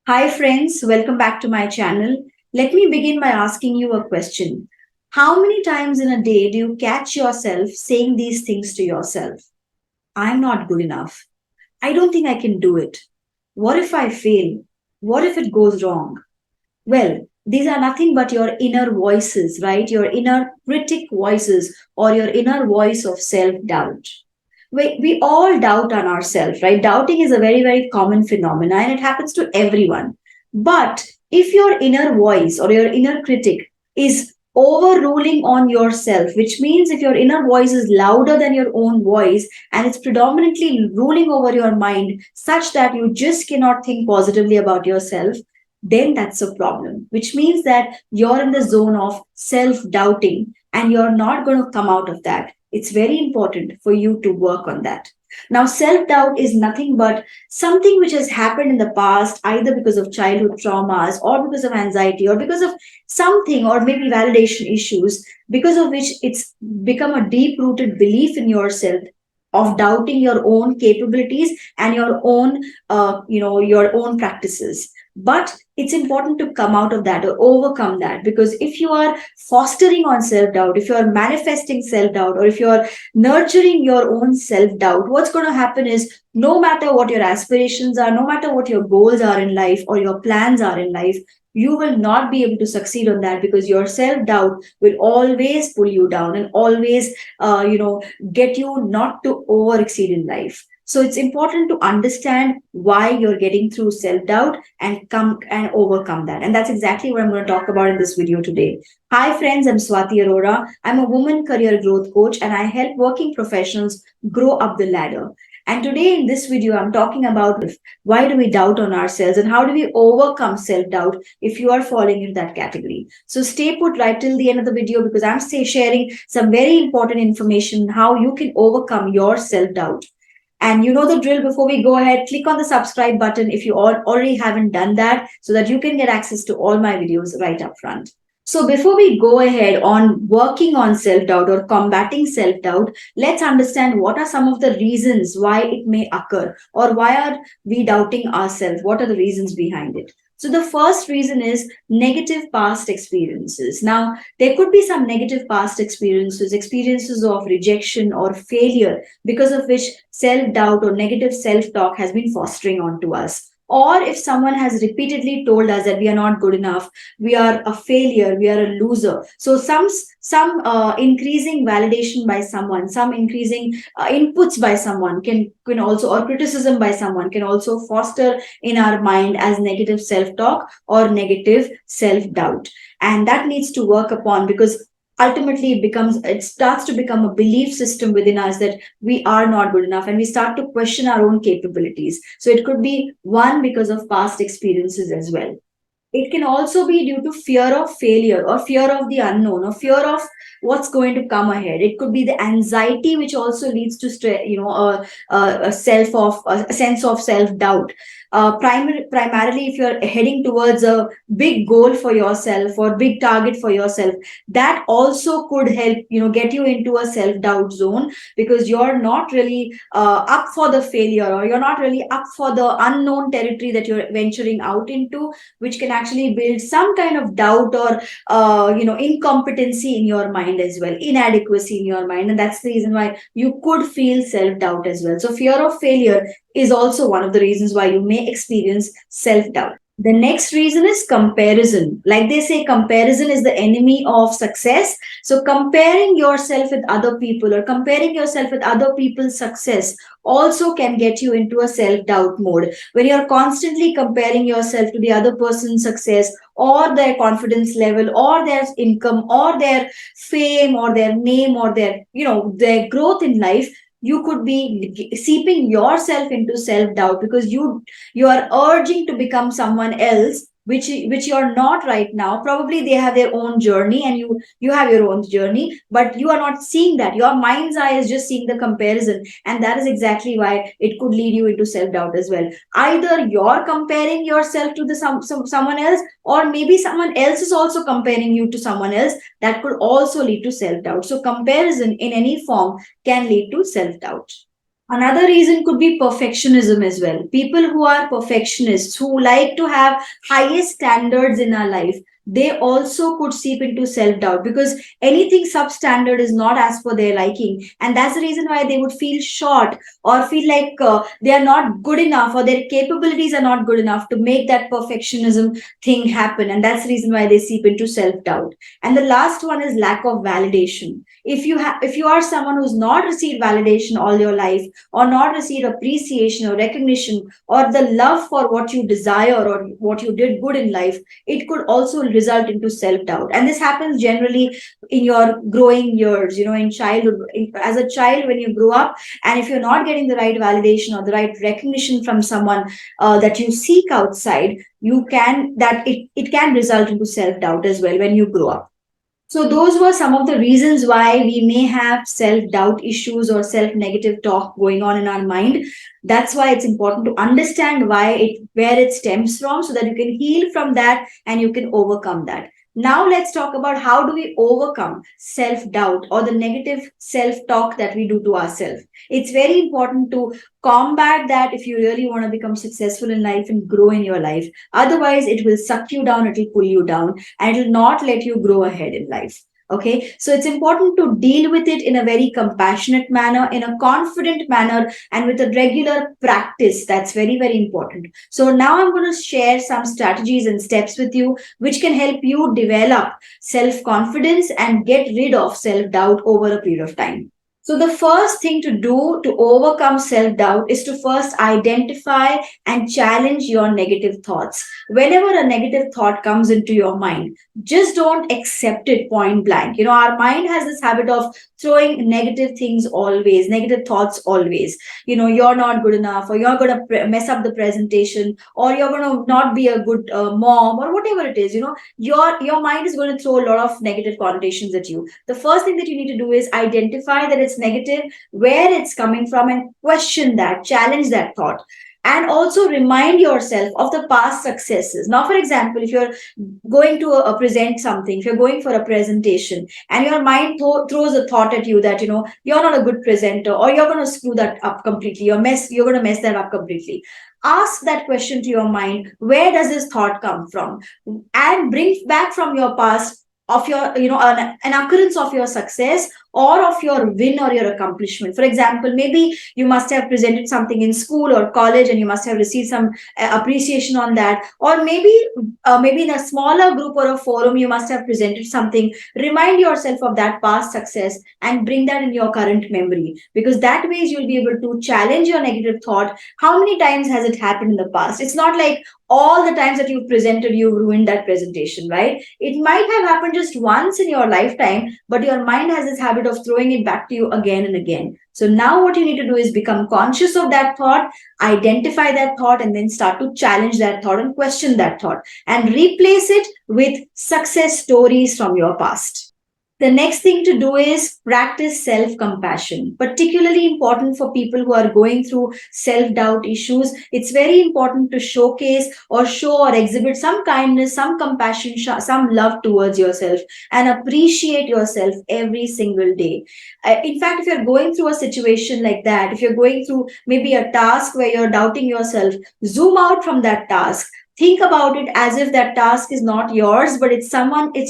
Hi, friends, welcome back to my channel. Let me begin by asking you a question. How many times in a day do you catch yourself saying these things to yourself? I'm not good enough. I don't think I can do it. What if I fail? What if it goes wrong? Well, these are nothing but your inner voices, right? Your inner critic voices or your inner voice of self doubt. We all doubt on ourselves, right? Doubting is a very, very common phenomenon and it happens to everyone. But if your inner voice or your inner critic is overruling on yourself, which means if your inner voice is louder than your own voice and it's predominantly ruling over your mind such that you just cannot think positively about yourself, then that's a problem, which means that you're in the zone of self doubting and you're not going to come out of that. It's very important for you to work on that. Now, self doubt is nothing but something which has happened in the past, either because of childhood traumas or because of anxiety or because of something or maybe validation issues, because of which it's become a deep rooted belief in yourself of doubting your own capabilities and your own your own practices. But it's important to come out of that or overcome that, because if you are fostering on self doubt, if you are manifesting self doubt, or if you are nurturing your own self doubt, what's going to happen is no matter what your aspirations are, no matter what your goals are in life or your plans are in life, you will not be able to succeed on that, because your self doubt will always pull you down and always get you not to over exceed in life. So it's important to understand why you're getting through self doubt and come and overcome that. And that's exactly what I'm going to talk about in this video today. Hi, friends, I'm Swati Arora. I'm a woman career growth coach and I help working professionals grow up the ladder. And today in this video, I'm talking about why do we doubt on ourselves and how do we overcome self doubt if you are falling into that category. So stay put right till the end of the video, because I'm sharing some very important information how you can overcome your self doubt. And you know the drill. Before we go ahead, click on the subscribe button if you already haven't done that, so that you can get access to all my videos right up front. So before we go ahead on working on self-doubt or combating self-doubt, let's understand what are some of the reasons why it may occur, or why are we doubting ourselves? What are the reasons behind it? So the first reason is negative past experiences. Now, there could be some negative past experiences, experiences of rejection or failure, because of which self doubt or negative self talk has been fostering onto us. Or if someone has repeatedly told us that we are not good enough, we are a failure, we are a loser. So some increasing validation by someone, some increasing inputs by someone can also, or criticism by someone can also foster in our mind as negative self talk or negative self doubt, and that needs to work upon, because ultimately it starts to become a belief system within us that we are not good enough, and we start to question our own capabilities. So it could be one because of past experiences as well. It can also be due to fear of failure or fear of the unknown or fear of what's going to come ahead. It could be the anxiety which also leads to a sense of self doubt. Primarily, if you're heading towards a big goal for yourself or big target for yourself, that also could help get you into a self doubt zone, because you're not really up for the failure, or you're not really up for the unknown territory that you're venturing out into, which can actually build some kind of doubt or incompetency in your mind as well, inadequacy in your mind, and that's the reason why you could feel self doubt as well. So fear of failure is also one of the reasons why you may experience self doubt. The next reason is comparison. Like they say, comparison is the enemy of success. So comparing yourself with other people or comparing yourself with other people's success also can get you into a self doubt mode. When you're constantly comparing yourself to the other person's success or their confidence level or their income or their fame or their name or their growth in life, you could be seeping yourself into self doubt, because you are urging to become someone else, which you're not right now. Probably they have their own journey and you have your own journey, but you are not seeing that. Your mind's eye is just seeing the comparison, and that is exactly why it could lead you into self doubt as well. Either you're comparing yourself to someone else, or maybe someone else is also comparing you to someone else. That could also lead to self doubt. So comparison in any form can lead to self doubt. Another reason could be perfectionism as well. People who are perfectionists, who like to have highest standards in our life, they also could seep into self doubt because anything substandard is not as per their liking. And that's the reason why they would feel short or feel like they are not good enough or their capabilities are not good enough to make that perfectionism thing happen. And that's the reason why they seep into self doubt. And the last one is lack of validation. If you are someone who's not received validation all your life, or not receive appreciation or recognition or the love for what you desire or what you did good in life, it could also result into self doubt. And this happens generally in your growing years, in childhood. As a child, when you grow up, and if you're not getting the right validation or the right recognition from someone that you seek outside, it can result into self doubt as well when you grow up. So, those were some of the reasons why we may have self doubt issues or self negative talk going on in our mind. That's why it's important to understand where it stems from so that you can heal from that and you can overcome that. Now, let's talk about how do we overcome self doubt or the negative self talk that we do to ourselves. It's very important to combat that if you really want to become successful in life and grow in your life. Otherwise, it will suck you down, it will pull you down, and it will not let you grow ahead in life. Okay, so it's important to deal with it in a very compassionate manner, in a confident manner, and with a regular practice. That's very, very important. So now I'm going to share some strategies and steps with you which can help you develop self confidence and get rid of self doubt over a period of time. So, the first thing to do to overcome self doubt is to first identify and challenge your negative thoughts. Whenever a negative thought comes into your mind, just don't accept it point blank. Our mind has this habit of throwing negative things always, negative thoughts always. You're not good enough, or you're going to mess up the presentation, or you're going to not be a good mom, or whatever it is. Your mind is going to throw a lot of negative connotations at you. The first thing that you need to do is identify that it's negative, where it's coming from, and question that, challenge that thought. And also remind yourself of the past successes. Now, for example, if you're going to present something, if you're going for a presentation, and your mind throws a thought at you that you're not a good presenter, or you're going to screw that up completely, you're going to mess that up completely. Ask that question to your mind: where does this thought come from? And bring back from your past of your an occurrence of your success or of your win or your accomplishment. For example, maybe you must have presented something in school or college and you must have received some appreciation on that. Or maybe in a smaller group or a forum you must have presented something. Remind yourself of that past success and bring that in your current memory, because that way you'll be able to challenge your negative thought. How many times has it happened in the past? It's not like all the times that you've presented, you ruined that presentation, right? It might have happened just once in your lifetime, but your mind has this habit of throwing it back to you again and again. So now what you need to do is become conscious of that thought, identify that thought, and then start to challenge that thought and question that thought and replace it with success stories from your past. The next thing to do is practice self compassion, particularly important for people who are going through self doubt issues. It's very important to showcase or show or exhibit some kindness, some compassion, some love towards yourself, and appreciate yourself every single day. In fact, if you're going through a situation like that, if you're going through maybe a task where you're doubting yourself, zoom out from that task. Think about it as if that task is not yours, but it's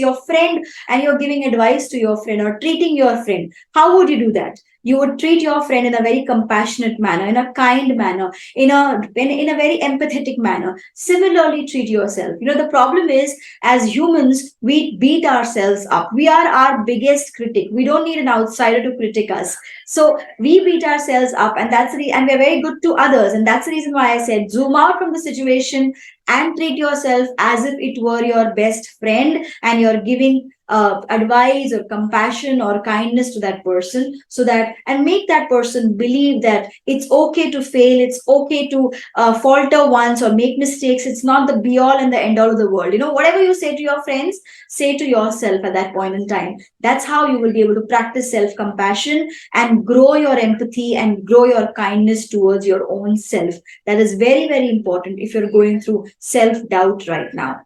your friend, and you're giving advice to your friend or treating your friend. How would you do that? You would treat your friend in a very compassionate manner, in a kind manner, in a very empathetic manner. Similarly, treat yourself. The problem is, as humans, we beat ourselves up. We are our biggest critic. We don't need an outsider to critic us. So we beat ourselves up, and we're very good to others. And that's the reason why I said zoom out from the situation and treat yourself as if it were your best friend, and you're giving advice or compassion or kindness to that person, so that and make that person believe that it's okay to fail, it's okay to falter once or make mistakes. It's not the be all and the end all of the world. Whatever you say to your friends, say to yourself at that point in time. That's how you will be able to practice self compassion and grow your empathy and grow your kindness towards your own self. That is very, very important if you're going through self doubt right now.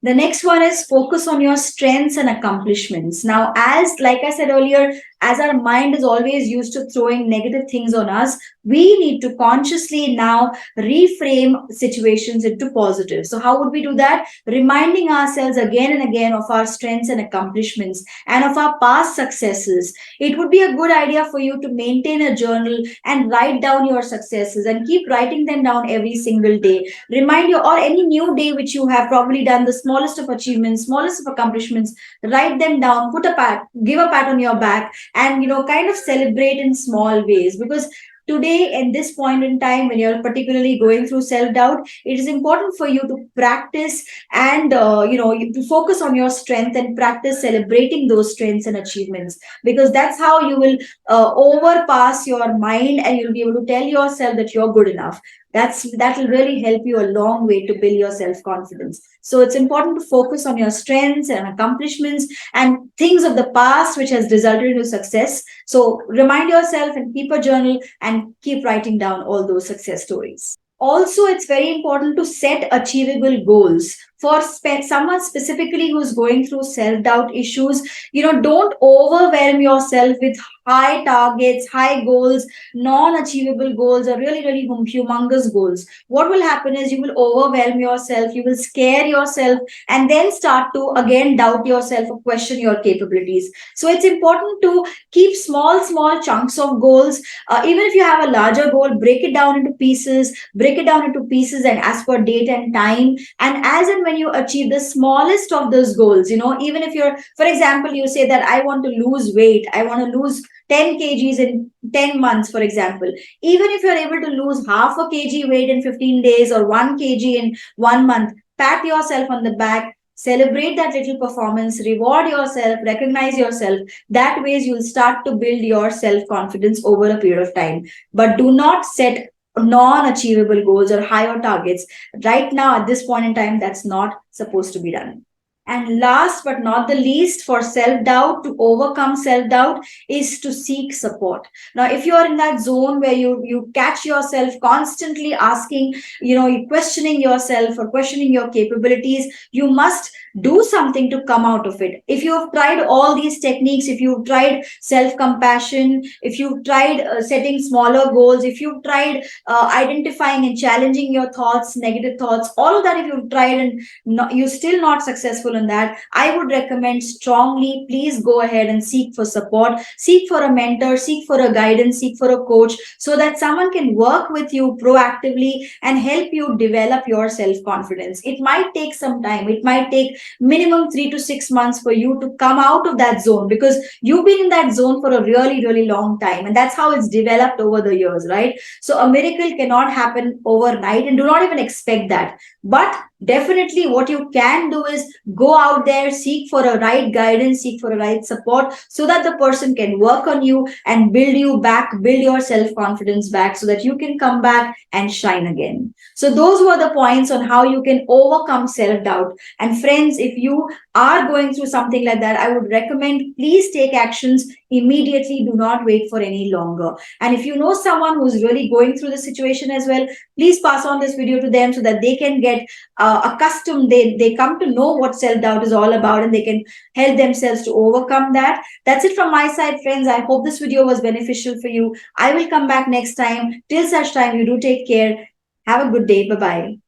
The next one is focus on your strengths and accomplishments. Now, like I said earlier, as our mind is always used to throwing negative things on us, We need to consciously now reframe situations into positive. So how would we do that? Reminding ourselves again and again of our strengths and accomplishments and of our past successes. It would be a good idea for you to maintain a journal and write down your successes and keep writing them down every single day. Remind you, or any new day which you have probably done the smallest of achievements, smallest of accomplishments, write them down, put a pat, give a pat on your back, and kind of celebrate in small ways. Because today, in this point in time, when you're particularly going through self doubt, it is important for you to practice and to focus on your strength and practice celebrating those strengths and achievements, because that's how you will overpass your mind, and you'll be able to tell yourself that you're good enough. That will really help you a long way to build your self confidence. So it's important to focus on your strengths and accomplishments and things of the past which has resulted into success. So remind yourself and keep a journal and keep writing down all those success stories. Also, it's very important to set achievable goals for someone specifically who's going through self doubt issues. Don't overwhelm yourself with high targets, high goals, non achievable goals, or really, really humongous goals. What will happen is you will overwhelm yourself, you will scare yourself, and then start to again doubt yourself or question your capabilities. So it's important to keep small chunks of goals. Even if you have a larger goal, break it down into pieces and as per date and time. And as and when you achieve the smallest of those goals, even if you're, for example, you say that I want to lose weight, I want to lose 10 kgs in 10 months, for example. Even if you're able to lose half a kg weight in 15 days or 1 kg in 1 month, pat yourself on the back, celebrate that little performance, reward yourself, recognize yourself. That ways you'll start to build your self confidence over a period of time. But do not set non-achievable goals or higher targets right now at this point in time. That's not supposed to be done. And last but not the least, for self doubt, to overcome self doubt, is to seek support. Now, if you are in that zone where you catch yourself constantly asking, you questioning yourself or questioning your capabilities, you must do something to come out of it. If you have tried all these techniques, if you've tried self compassion, if you've tried setting smaller goals, if you've tried identifying and challenging your thoughts, negative thoughts, all of that, if you've tried and you're still not successful in that, I would recommend strongly, please go ahead and seek for support, seek for a mentor, seek for a guidance, seek for a coach, so that someone can work with you proactively and help you develop your self confidence. It might take some time, it might take minimum 3 to 6 months for you to come out of that zone, because you've been in that zone for a really, really long time, and that's how it's developed over the years, right? So a miracle cannot happen overnight, and do not even expect that. But definitely what you can do is go out there, seek for a right guidance, seek for a right support, so that the person can work on you and build you back, build your self confidence back, so that you can come back and shine again. So those were the points on how you can overcome self doubt. And friends, if you are going through something like that, I would recommend, please take actions immediately. Do not wait for any longer. And if you know someone who's really going through the situation as well, please pass on this video to them, so that they can get accustomed, they come to know what self doubt is all about, and they can help themselves to overcome that. That's it from my side, friends. I hope this video was beneficial for you. I will come back next time. Till such time, you do take care. Have a good day. Bye bye.